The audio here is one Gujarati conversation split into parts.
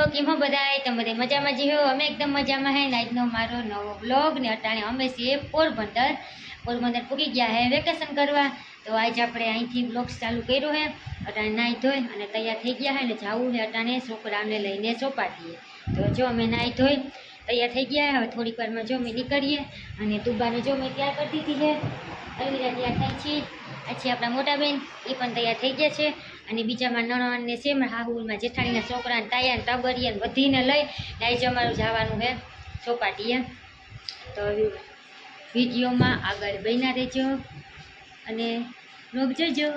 કેમ હો બધાય તમે બધે મજામાં જ હો અમે એકદમ મજામાં હે ને આજનો મારો નવો બ્લોગ ને અટાણે અમે છીએ પોરબંદર પૂગી ગયા હે વેકેશન કરવા તો આજ આપણે અહીંથી બ્લોગ્સ ચાલુ કર્યો હે અટાણે નાહી ધોઈ અને તૈયાર થઈ ગયા હે ને જાવું હે અટાણે છોકરાઓને લઈને ચોપાટીએ તો જો અમે નાહી ધોઈ તૈયાર થઈ ગયા હવે થોડીક વારમાં જો અમે નીકળીએ અને તુબાને જો મેં તૈયાર કરી દીધી છે અલવિરા તૈયાર થઈ છે પછી આપણા મોટા બેન એ પણ તૈયાર થઈ ગયા છે અને બીજામાં નણંદને છે મારા હાહુમાં જેઠાણીના છોકરાને તાયાને ટબરિયાને બધીને લઈ નાઈ અમારું જવાનું છે ચોપાટીએ તો વિડીયોમાં આગળ બન્યા રહેજો અને લોક જોજો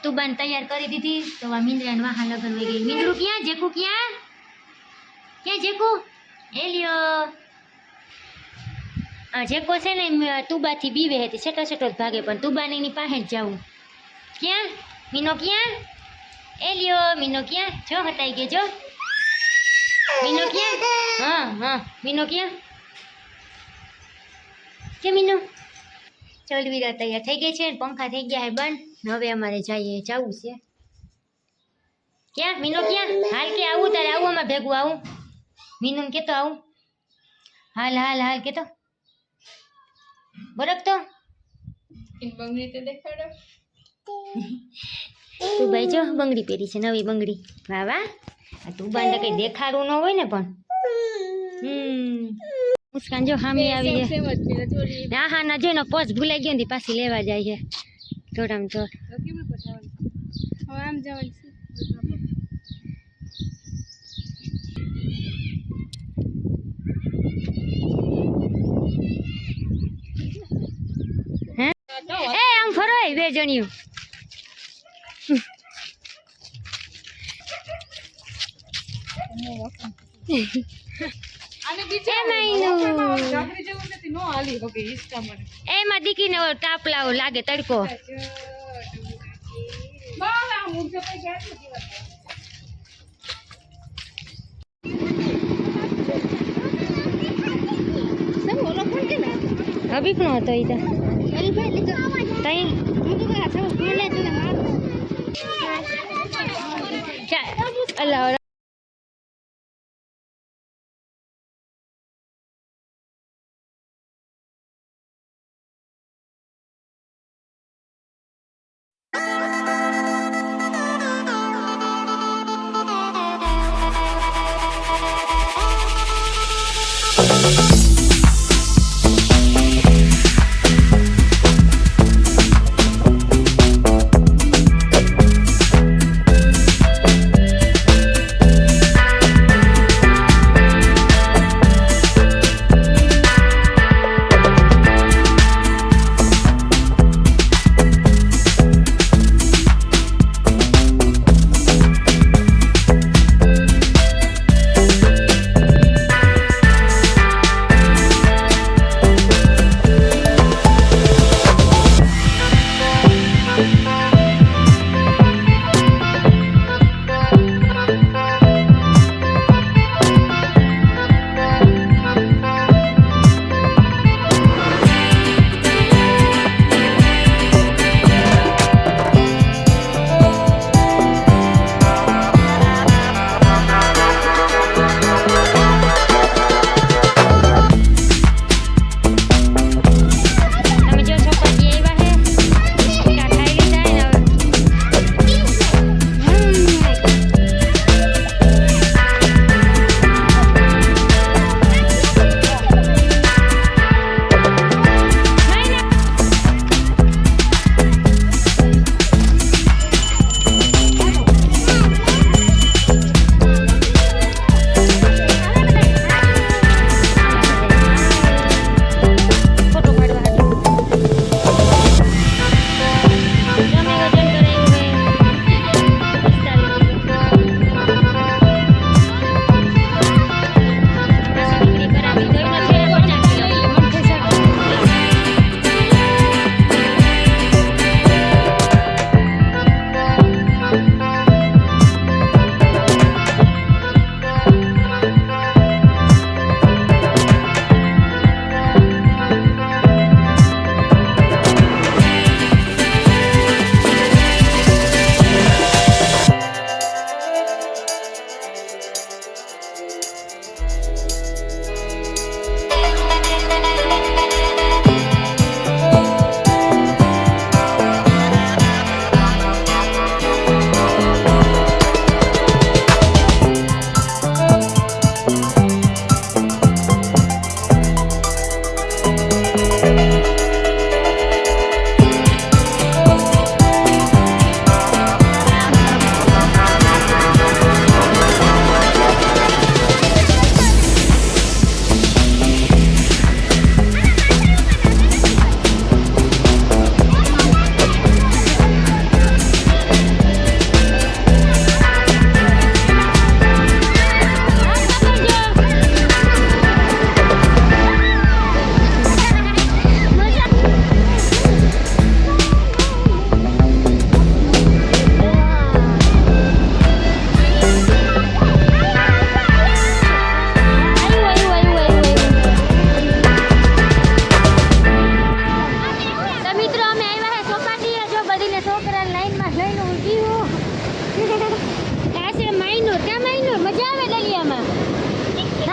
તુબાને તૈયાર કરી દીધી તો આ મીંદરાને વાહા લગન વહી ગઈ મીંદરું ક્યાં જેકુ ક્યાં જેકુ એ લ્યો જેકો છે ને તુબાથી બીવે હતી છેટો છેટો જ ભાગે પણ તુબાને એની પાસે જ જવું ક્યાં મીનો ક્યાં એ લ્યો મીનો ક્યાં જો હટાઈ ગયો જો મીનો ક્યાં હા મીનો ક્યાં કે મીનો ચલવીરા તૈયાર થઈ ગઈ છે પંખા થઈ ગયા હે બંધ હવે અમારે જવું છે ક્યાં મીનો ક્યાં હાલ કે આવું તારે આવું અમારે ભેગું આવું મીનું કે તો આવું હાલ હાલ હાલ કે તો બરફ તો બંગડી તો દેખાડો તું ભાઈ જો બંગડી પહેરી છે નવી બંગડી વાહ વાહ તું બાંધે કઈ દેખાડવું ન હોય ને પણ મુસ્કાન જો હામી આવી છે હા ના જો ને પોચ ભૂલાઈ ગયો ને પાછી લેવા જાય છે થોડામ થોડ આમ જવાનું એ આમ ફરો બે જણિયું એમાં દીકરીને તાપલાઓ લાગે તડકો અભી પણ હતો એ તો અલ્લાહ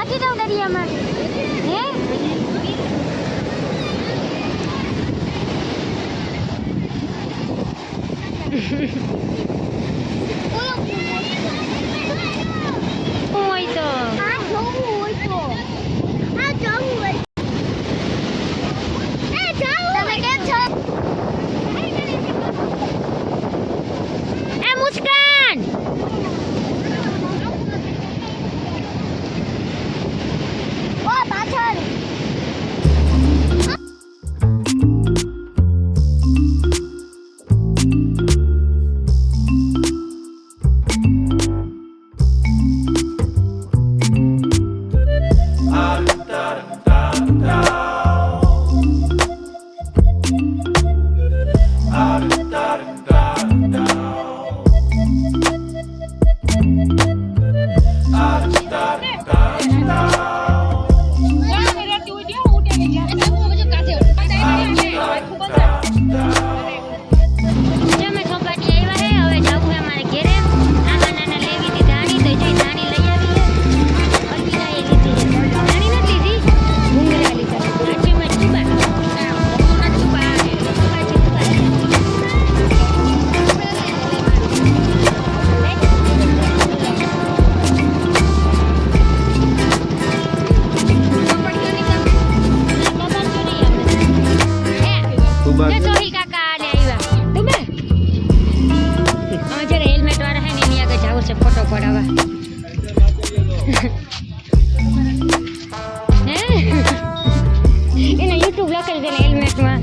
નાખી દઉં દરિયામાં હે હોય તો તમે કેમ છો એ મુસ્કાન ઓ પાછળ ફોટો પડાવવા એને યુટ્યુબ લખેલ છે હેલ્મેટમાં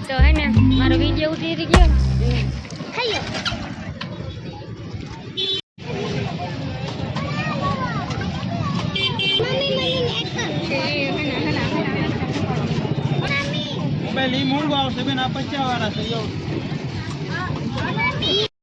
તો હે ને મારો વિડીયો ઉતરી ગયો ખાઈએ મોબાઈલ ઈ મૂળ આવશે બેન આ 50 વાળા છે એવું